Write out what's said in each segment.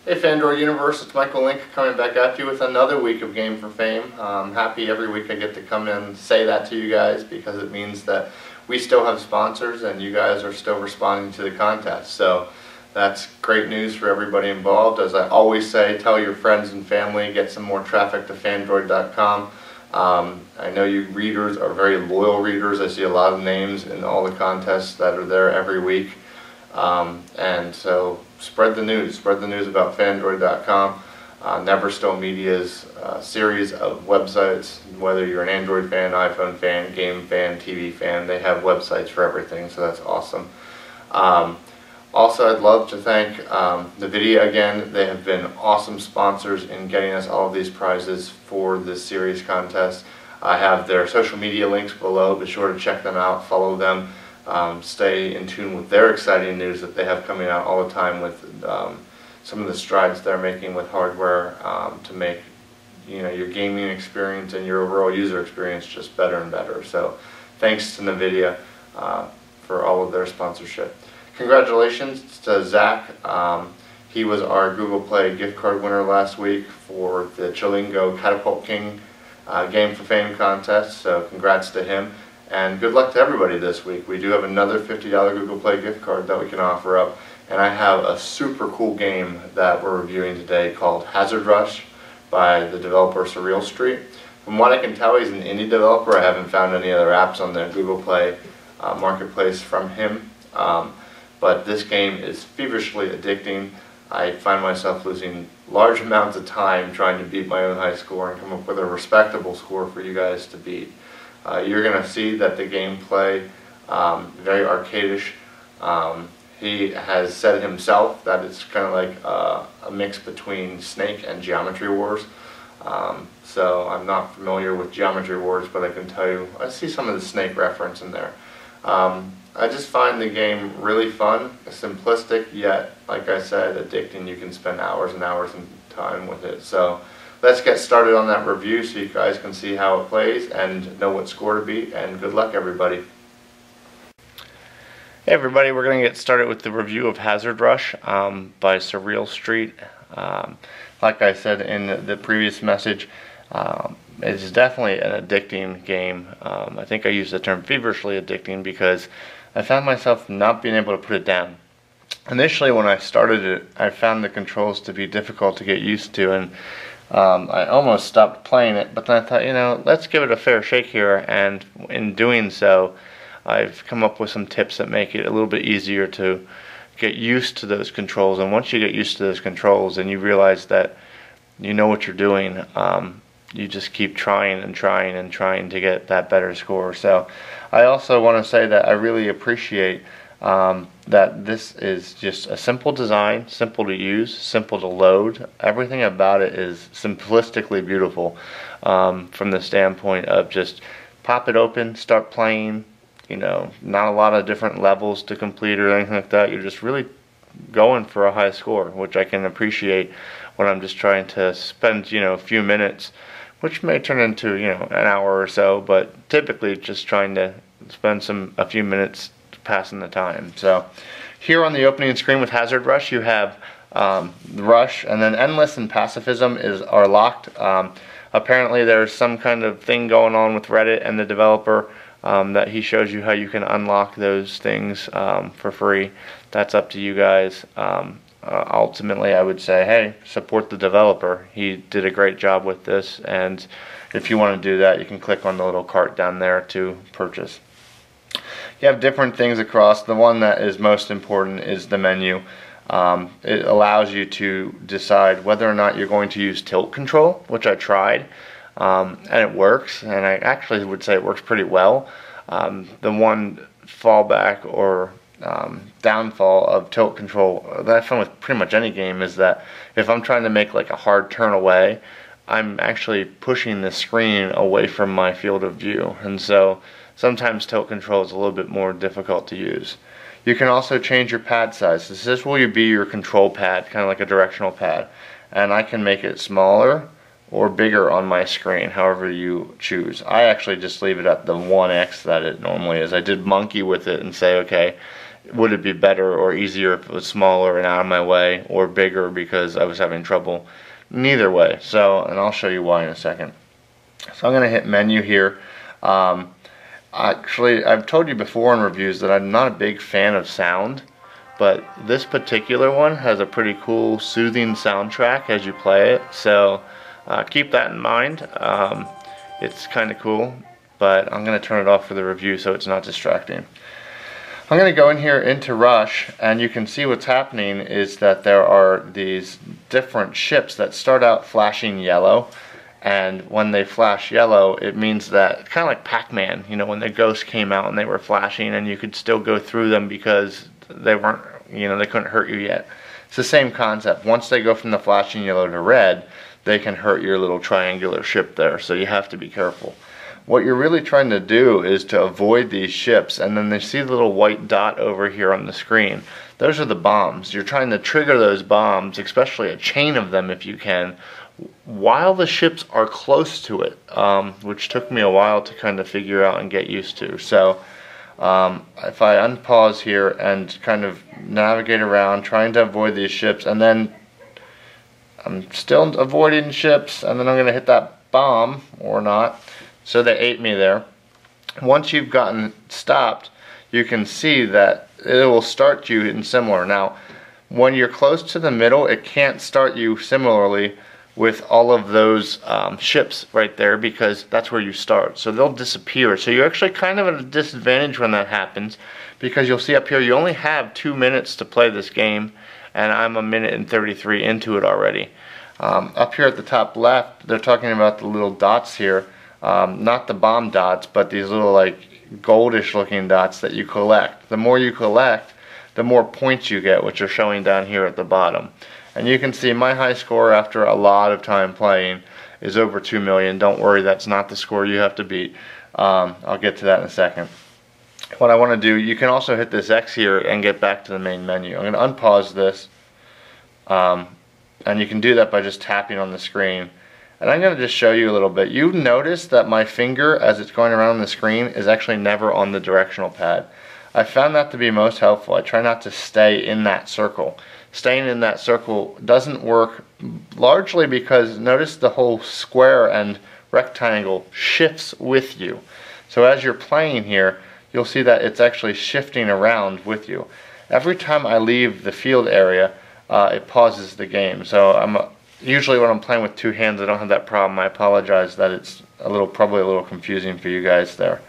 Hey Phandroid Universe, it's Michael Link coming back at you with another week of Game for Fame. I'm happy every week I get to come in and say that to you guys because it means that we still have sponsors and you guys are still responding to the contest. So that's great news for everybody involved. As I always say, tell your friends and family, get some more traffic to Phandroid.com. I know you readers are very loyal readers. I see a lot of names in all the contests that are there every week. And so spread the news about Phandroid.com. Neverstill Media's series of websites, whether you're an Android fan, iPhone fan, game fan, TV fan, they have websites for everything, so that's awesome. Also, I'd love to thank NVIDIA again. They have been awesome sponsors in getting us all of these prizes for this series contest. I have their social media links below. Be sure to check them out, follow them. Stay in tune with their exciting news that they have coming out all the time with some of the strides they're making with hardware to make your gaming experience and your overall user experience just better and better. So thanks to NVIDIA for all of their sponsorship. Congratulations to Zach. He was our Google Play gift card winner last week for the Chilingo Catapult King Game for Fame contest, so congrats to him. And good luck to everybody this week. We do have another $50 Google Play gift card that we can offer up. And I have a super cool game that we're reviewing today called Hazard Rush by the developer Surreal Street. From what I can tell, he's an indie developer. I haven't found any other apps on the Google Play marketplace from him. But this game is feverishly addicting. I find myself losing large amounts of time trying to beat my own high score and come up with a respectable score for you guys to beat. You're going to see that the gameplay very arcadish. He has said himself that it's kind of like a mix between Snake and Geometry Wars. So I'm not familiar with Geometry Wars, but I can tell you I see some of the Snake reference in there. I just find the game really fun, simplistic, yet, like I said, addicting. You can spend hours and hours of time with it. So let's get started on that review so you guys can see how it plays and know what score to beat, and good luck everybody. Hey everybody, we're going to get started with the review of Hazard Rush by Surreal Street. Like I said in the previous message, it's definitely an addicting game. I think I used the term feverishly addicting because I found myself not being able to put it down. Initially when I started it, I found the controls to be difficult to get used to, and I almost stopped playing it, but then I thought, let's give it a fair shake here, and in doing so, I've come up with some tips that make it a little bit easier to get used to those controls. And once you get used to those controls and you realize that you know what you're doing, you just keep trying and trying and trying to get that better score. So I also want to say that I really appreciate that this is just a simple design, simple to use, simple to load. Everything about it is simplistically beautiful from the standpoint of just pop it open, start playing, not a lot of different levels to complete or anything like that. You're just really going for a high score, which I can appreciate when I'm just trying to spend, a few minutes, which may turn into, an hour or so, but typically just trying to spend a few minutes passing the time. So here on the opening screen with Hazard Rush, you have Rush, and then Endless and Pacifism are locked. Apparently there's some kind of thing going on with Reddit and the developer that he shows you how you can unlock those things for free. That's up to you guys. Ultimately, I would say, hey, support the developer. He did a great job with this, and if you want to do that, you can click on the little cart down there to purchase. You have different things across. The one that is most important is the menu. It allows you to decide whether or not you're going to use tilt control, which I tried, and it works, and I actually would say it works pretty well. The one fallback or downfall of tilt control that I found with pretty much any game is that if I'm trying to make like a hard turn away, I'm actually pushing the screen away from my field of view, and so sometimes tilt control is a little bit more difficult to use. You can also change your pad size. This will be your control pad, kind of like a directional pad, and I can make it smaller or bigger on my screen, however you choose. I actually just leave it at the 1x that it normally is. I did monkey with it and say, okay, would it be better or easier if it was smaller and out of my way, or bigger because I was having trouble? Neither way. So, and I'll show you why in a second. So I'm going to hit menu here. Actually, I've told you before in reviews that I'm not a big fan of sound, but this particular one has a pretty cool soothing soundtrack as you play it. So keep that in mind. It's kind of cool, but I'm going to turn it off for the review so it's not distracting. I'm going to go in here into Rush, and you can see what's happening is that there are these different ships that start out flashing yellow, and when they flash yellow, it means that, kind of like Pac-Man, you know, when the ghosts came out and they were flashing and you could still go through them because they weren't, you know, they couldn't hurt you yet. It's the same concept. Once they go from the flashing yellow to red, they can hurt your little triangular ship there, so you have to be careful. What you're really trying to do is to avoid these ships, and then you see the little white dot over here on the screen. Those are the bombs. You're trying to trigger those bombs, especially a chain of them if you can, while the ships are close to it, which took me a while to kind of figure out and get used to. So if I unpause here and kind of navigate around trying to avoid these ships, and then I'm still avoiding ships, and then I'm going to hit that bomb, or not. So they ate me there. Once you've gotten stopped, you can see that it will start you in similar. Now, when you're close to the middle, it can't start you similarly with all of those ships right there, because that's where you start. So they'll disappear. So you're actually kind of at a disadvantage when that happens, because you'll see up here you only have 2 minutes to play this game, and I'm 1 minute and 33 into it already. Up here at the top left, they're talking about the little dots here. Not the bomb dots, but these little like goldish looking dots that you collect. The more you collect, the more points you get, which are showing down here at the bottom. And you can see my high score after a lot of time playing is over 2 million. Don't worry, that's not the score you have to beat. I'll get to that in a second. What I want to do, you can also hit this X here and get back to the main menu. I'm going to unpause this, and you can do that by just tapping on the screen. And I'm going to just show you a little bit. You notice that my finger, as it's going around the screen, is actually never on the directional pad. I found that to be most helpful. I try not to stay in that circle. Staying in that circle doesn't work, largely because notice the whole square and rectangle shifts with you. So as you're playing here, you'll see that it's actually shifting around with you. Every time I leave the field area, it pauses the game. So usually when I'm playing with two hands, I don't have that problem. I apologize that it's probably a little confusing for you guys there.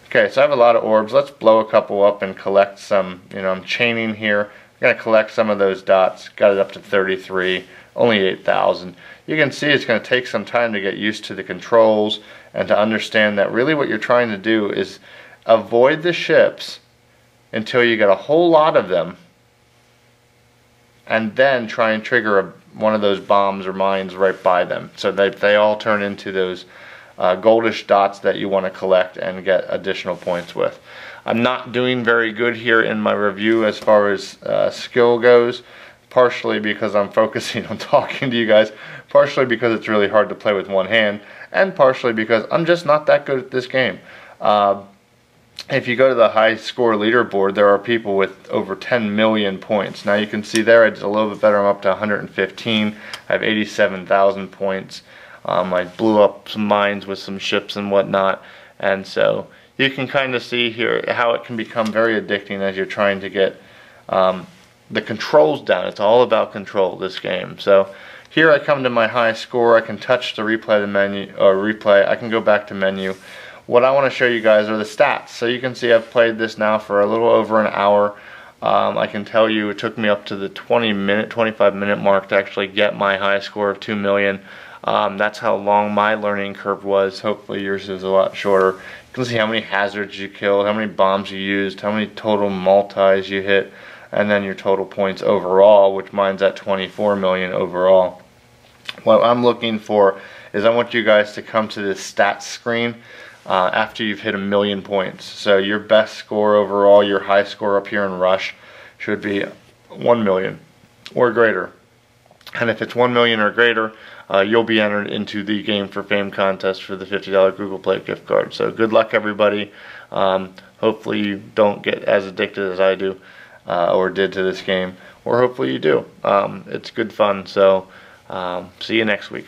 Okay, so I have a lot of orbs. Let's blow a couple up and collect some. You know, I'm chaining here. I'm going to collect some of those dots. Got it up to 33, only 8,000. You can see it's going to take some time to get used to the controls and to understand that really what you're trying to do is avoid the ships until you get a whole lot of them, and then try and trigger one of those bombs or mines right by them, so that they all turn into those goldish dots that you want to collect and get additional points with. I'm not doing very good here in my review as far as skill goes, partially because I'm focusing on talking to you guys, partially because it's really hard to play with one hand, and partially because I'm just not that good at this game. If you go to the high score leaderboard, there are people with over 10 million points. Now you can see there I did a little bit better. I'm up to 115. I have 87,000 points. I blew up some mines with some ships and whatnot. And so you can kind of see here how it can become very addicting as you're trying to get the controls down. It's all about control, this game. So here I come to my high score. I can touch the replay, I can go back to menu. What I want to show you guys are the stats. So you can see I've played this now for a little over an hour. I can tell you it took me up to the 25 minute mark to actually get my high score of 2 million. That's how long my learning curve was. Hopefully yours is a lot shorter. You can see how many hazards you killed, how many bombs you used, how many total multis you hit, and then your total points overall, which mine's at 24 million overall. What I'm looking for is I want you guys to come to this stats screen after you've hit 1 million points. So your best score overall, your high score up here in Rush, should be 1 million or greater. And if it's 1 million or greater, you'll be entered into the Game for Fame contest for the $50 Google Play gift card. So good luck, everybody. Hopefully you don't get as addicted as I do, or did to this game, or hopefully you do. It's good fun. So see you next week.